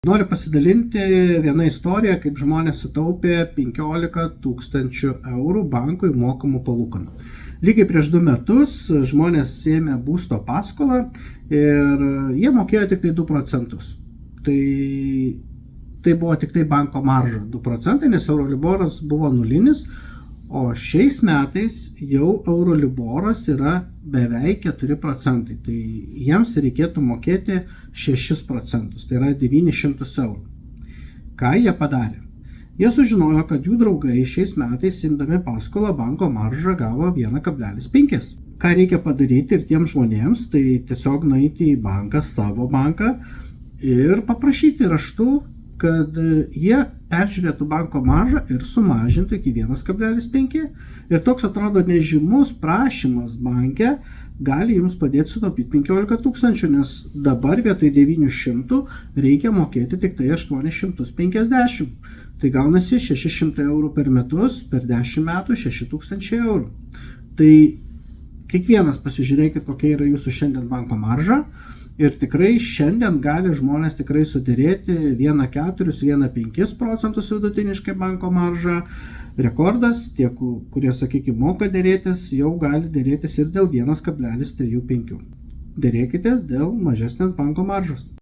Noriu pasidalinti vieną istoriją, kaip žmonės sutaupė 15 000 eurų bankui mokamų palūkanų. Lygiai prieš 2 metus žmonės ėmė būsto paskolą ir jie mokėjo tik tai 2%. Tai buvo tik tai banko marža 2%, nes Euroliboras buvo nulinis, o šiais metais jau Euroliboras yra beveik 4%. Tai jiems reikėtų mokėti 6%, tai yra 900 eurų. Ką jie padarė? Jie sužinojo, kad jų draugai šiais metais imdami paskolą banko maržą gavo 1,5. Ką reikia padaryti ir tiems žmonėms, tai tiesiog nueiti į banką, savo banką ir paprašyti raštu, kad jie peržiūrėtų banko maržą ir sumažintų iki 1,5. Ir toks atrodo nežymus prašymas banke gali jums padėti sutaupyti 15 000, nes dabar vietoj 900 reikia mokėti tik tai 850. Tai gaunasi 600 eurų per metus, per 10 metų 6000 eurų. Tai kiekvienas pasižiūrėkit, kokia yra jūsų šiandien banko marža. Ir tikrai šiandien gali žmonės tikrai sudėrėti 1,4–1,5% vidutiniškai banko maržą. Rekordas, tie, kurie, sakykime, moka dėrėtis, jau gali dėrėtis ir dėl 1,35. Dėrėkitės dėl mažesnės banko maržos.